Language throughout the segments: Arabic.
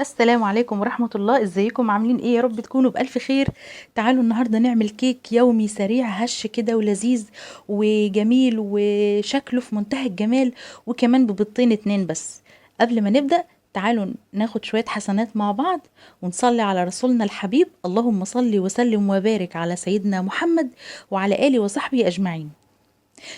السلام عليكم ورحمة الله. ازيكم عاملين ايه؟ يا رب تكونوا بألف خير. تعالوا النهاردة نعمل كيك يومي سريع هش كده ولذيذ وجميل وشكله في منتهى الجمال، وكمان ببيضتين اتنين بس. قبل ما نبدأ تعالوا ناخد شوية حسنات مع بعض ونصلي على رسولنا الحبيب. اللهم صل وسلم وبارك على سيدنا محمد وعلى آله وصحبه أجمعين.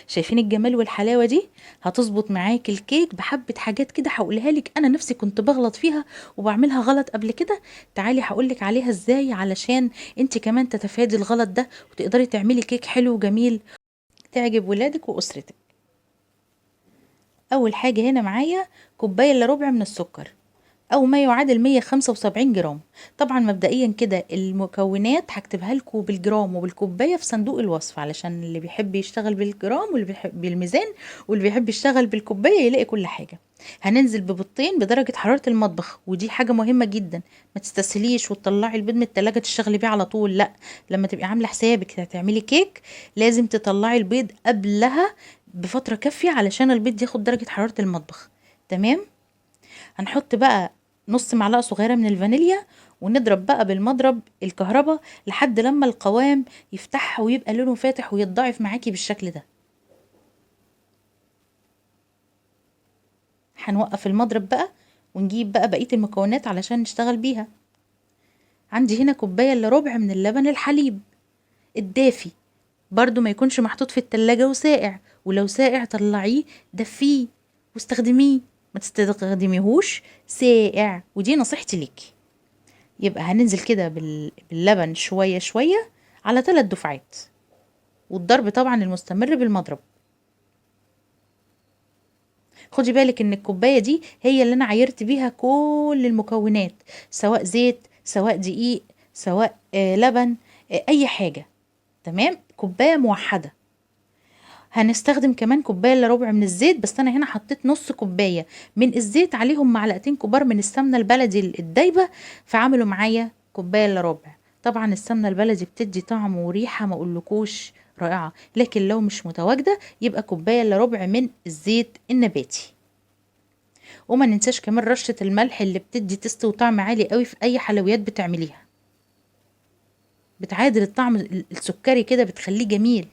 شايفين الجمال والحلاوة دي؟ هتظبط معاك الكيك بحبة حاجات كده هقولها لك، انا نفسي كنت بغلط فيها وبعملها غلط قبل كده. تعالي هقولك عليها ازاي علشان انت كمان تتفادي الغلط ده وتقدري تعملي كيك حلو وجميل تعجب ولادك واسرتك. اول حاجة هنا معايا كوباية الا ربع من السكر او ما يعادل 175 جرام. طبعا مبدئيا كده المكونات هكتبها لكم بالجرام وبالكوبايه في صندوق الوصف علشان اللي بيحب يشتغل بالجرام واللي بيحب بالميزان واللي بيحب يشتغل بالكوبايه يلاقي كل حاجه. هننزل ببيضتين بدرجه حراره المطبخ، ودي حاجه مهمه جدا. ما تستسهليش وتطلعي البيض من التلاجة تشتغلي بيه على طول، لا. لما تبقي عامله حسابك هتعملي كيك لازم تطلعي البيض قبلها بفتره كافيه علشان البيض ياخد درجه حراره المطبخ. تمام. هنحط بقى نص معلقة صغيرة من الفانيليا ونضرب بقى بالمضرب الكهرباء لحد لما القوام يفتح ويبقى لونه فاتح ويتضاعف معاكي بالشكل ده. هنوقف المضرب بقى ونجيب بقى بقية المكونات علشان نشتغل بيها. عندي هنا كوباية الا ربع من اللبن الحليب الدافي، برضو ما يكونش محطوط في التلاجة وساقع، ولو ساقع طلعيه دفيه واستخدميه، ما تستخدميهوش ساقع، ودي نصيحتي ليكي. يبقى هننزل كده باللبن شوية شوية على 3 دفعات، والضرب طبعا المستمر بالمضرب. خدي بالك ان الكوباية دي هي اللي انا عايرت بيها كل المكونات، سواء زيت سواء دقيق سواء لبن، اي حاجة. تمام، كوباية موحدة. هنستخدم كمان كوباية الا ربع من الزيت، بس انا هنا حطيت نص كوباية من الزيت عليهم معلقتين كبار من السمنة البلدي الدايبة، فعملوا معايا كوباية الا ربع. طبعا السمنة البلدي بتدي طعم وريحة ما اقولكوش رائعة، لكن لو مش متواجدة يبقى كوباية الا ربع من الزيت النباتي. وما ننساش كمان رشة الملح اللي بتدي تست وطعم عالي قوي في اي حلويات بتعمليها، بتعادل الطعم السكري كده بتخليه جميل.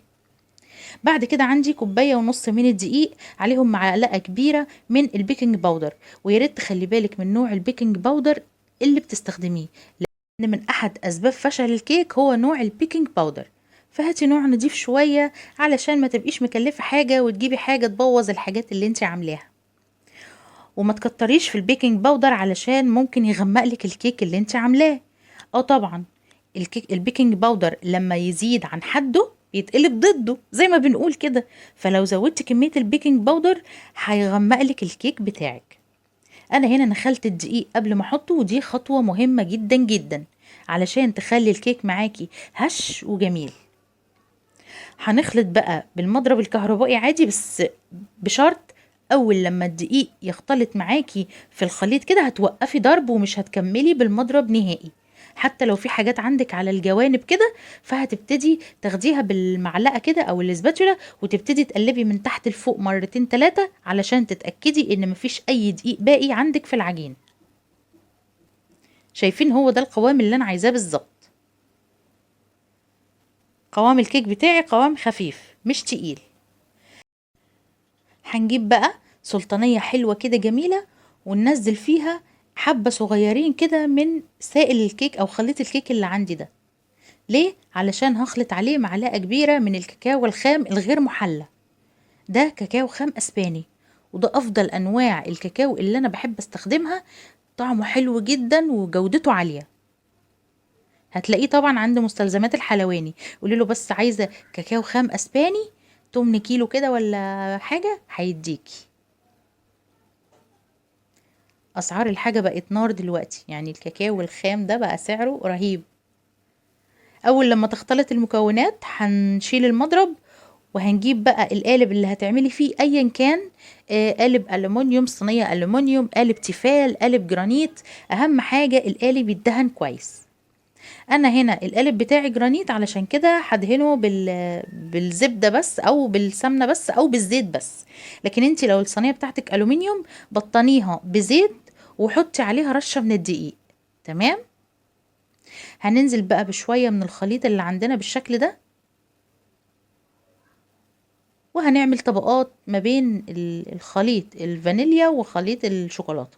بعد كده عندي كوبايه ونص من الدقيق عليهم معلقه كبيره من البيكنج باودر، ويا ريت تخلي بالك من نوع البيكنج باودر اللي بتستخدميه، لان من احد اسباب فشل الكيك هو نوع البيكنج باودر. فهاتي نوع نضيف شويه علشان ما تبقيش مكلفه حاجه وتجيبي حاجه تبوظ الحاجات اللي انت عاملاها. وما تكتريش في البيكنج باودر علشان ممكن يغمق لك الكيك اللي انت عاملاه. اه طبعا البيكنج باودر لما يزيد عن حده يتقلب ضده زي ما بنقول كده، فلو زودت كمية البيكنج باودر هيغمق لك الكيك بتاعك. انا هنا نخلت الدقيق قبل ما احطه، ودي خطوة مهمة جدا جدا علشان تخلي الكيك معاكي هش وجميل. هنخلط بقى بالمضرب الكهربائي عادي، بس بشرط اول لما الدقيق يختلط معاكي في الخليط كده هتوقفي ضرب ومش هتكملي بالمضرب نهائي. حتى لو في حاجات عندك على الجوانب كده فهتبتدي تاخديها بالمعلقه كده او الاسباتولا وتبتدي تقلبي من تحت لفوق مرتين تلاتة علشان تتاكدي ان مفيش اي دقيق باقي عندك في العجين. شايفين هو ده القوام اللي انا عايزاه بالظبط. قوام الكيك بتاعي قوام خفيف مش تقيل. هنجيب بقى سلطانية حلوة كده جميلة وننزل فيها حبة صغيرين كده من سائل الكيك أو خليط الكيك اللي عندي ده. ليه؟ علشان هخلط عليه معلقة كبيرة من الكاكاو الخام الغير محلى. ده كاكاو خام أسباني، وده أفضل أنواع الكاكاو اللي أنا بحب استخدمها. طعمه حلو جدا وجودته عالية. هتلاقيه طبعا عند مستلزمات الحلواني. قولي له بس عايزة كاكاو خام أسباني 8 كيلو كده ولا حاجة هيديكي. اسعار الحاجة بقت نار دلوقتي، يعني الكاكاو الخام ده بقى سعره رهيب. اول لما تختلط المكونات هنشيل المضرب وهنجيب بقى القالب اللي هتعملي فيه ايا كان، قالب ألمونيوم، صينية ألمونيوم، قالب تيفال، قالب جرانيت. اهم حاجة القالب يدهن كويس. انا هنا القالب بتاعي جرانيت علشان كده هدهنه بالزبدة بس او بالسمنة بس او بالزيت بس. لكن انتي لو الصينية بتاعتك ألومنيوم بطنيها بزيت وحطي عليها رشة من الدقيق. تمام. هننزل بقى بشوية من الخليط اللي عندنا بالشكل ده، وهنعمل طبقات ما بين الخليط الفانيليا وخليط الشوكولاتة.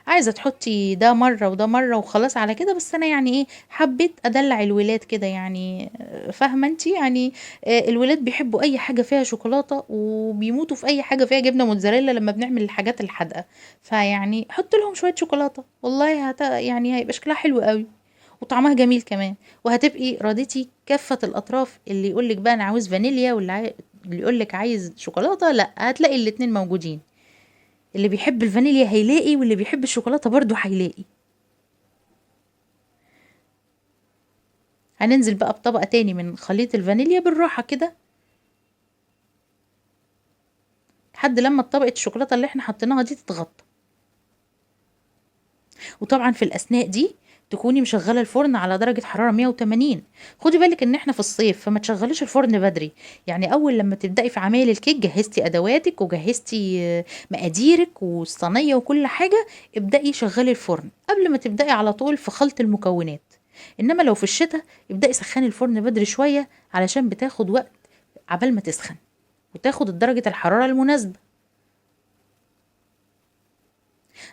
عايزة تحطي ده مرة وده مرة وخلاص على كده، بس انا يعني ايه، حبيت ادلع الولاد كده يعني، فاهمة انتي يعني. الولاد بيحبوا اي حاجة فيها شوكولاتة، وبيموتوا في اي حاجة فيها جبنة موتزاريلا لما بنعمل الحاجات الحادقة. فيعني حط لهم شوية شوكولاتة، والله يعني هيبقى شكلها حلو قوي، وطعمها جميل كمان. وهتبقي راضيتي كافة الاطراف. اللي يقولك بقى انا عاوز فانيليا، اللي يقولك عايز شوكولاتة، لا، هتلاقي الاتنين موجودين. اللي بيحب الفانيليا هيلاقي، واللي بيحب الشوكولاتة برضو هيلاقي. هننزل بقى بطبقة تاني من خليط الفانيليا بالراحة كده، لحد لما طبقة الشوكولاتة اللي احنا حطيناها دي تتغطى. وطبعا في الأثناء دي تكوني مشغلة الفرن على درجة حرارة 180. خدي بالك ان احنا في الصيف، فما تشغليش الفرن بدري. يعني اول لما تبدأي في عمايل الكيك، جهزتي ادواتك وجهزتي مقاديرك والصينية وكل حاجة، ابدأي شغلي الفرن قبل ما تبدأي على طول في خلط المكونات. انما لو في الشتاء، ابدأي سخني الفرن بدري شوية، علشان بتاخد وقت عبال ما تسخن وتاخد درجة الحرارة المناسبة.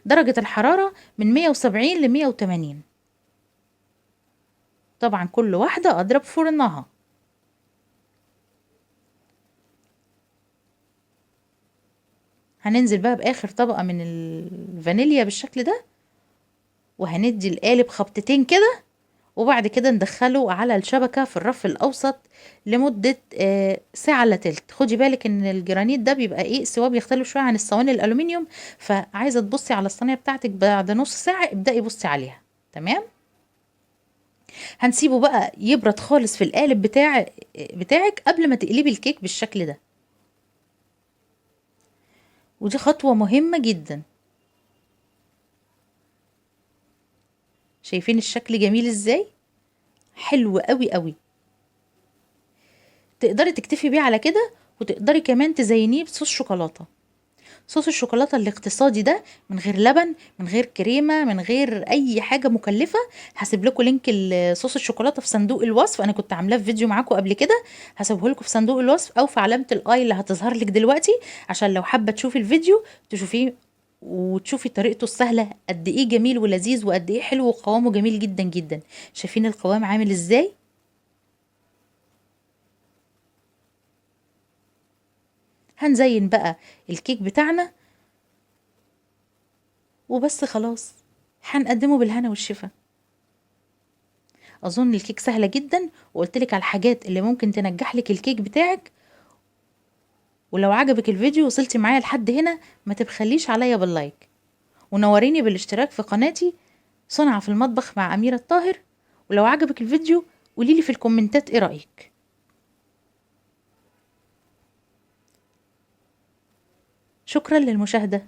درجة الحرارة من 170 ل 180. طبعا كل واحدة أضرب فرنها. هننزل بقى بآخر طبقة من الفانيليا بالشكل ده، وهندي القالب خبطتين كده، وبعد كده ندخله على الشبكة في الرف الأوسط لمدة ساعة إلا تلت. خدي بالك ان الجرانيت ده بيبقى ايه، سواه بيختلف شوية عن الصواني الألومنيوم. فعايزة تبصي على الصينية بتاعتك بعد نص ساعة، ابدأي بصي عليها. تمام. هنسيبه بقى يبرد خالص في القالب بتاعك قبل ما تقلبي الكيك بالشكل ده. ودي خطوة مهمة جدا. شايفين الشكل جميل ازاي؟ حلو قوي قوي. تقدري تكتفي بيه على كده، وتقدري كمان تزينيه بصوص شوكولاتة. صوص الشوكولاتة الاقتصادي ده، من غير لبن، من غير كريمة، من غير اي حاجة مكلفة. هسيب لكم لينك صوص الشوكولاتة في صندوق الوصف، انا كنت عاملاه في فيديو معاكم قبل كده. هسيبه لكم في صندوق الوصف او في علامة الاي اللي هتظهر لك دلوقتي، عشان لو حابة تشوفي الفيديو تشوفيه، وتشوفي طريقته السهلة قد ايه جميل ولذيذ، وقد ايه حلو وقوامه جميل جدا جدا. شايفين القوام عامل ازاي؟ هنزين بقى الكيك بتاعنا وبس خلاص. هنقدمه بالهنا والشفا. اظن الكيك سهله جدا، وقلت لك على الحاجات اللي ممكن تنجح لك الكيك بتاعك. ولو عجبك الفيديو وصلتي معايا لحد هنا، ما تبخليش عليا باللايك، ونوريني بالاشتراك في قناتي صنع في المطبخ مع أميرة الطاهر. ولو عجبك الفيديو قوليلي في الكومنتات ايه رأيك. شكرا للمشاهدة.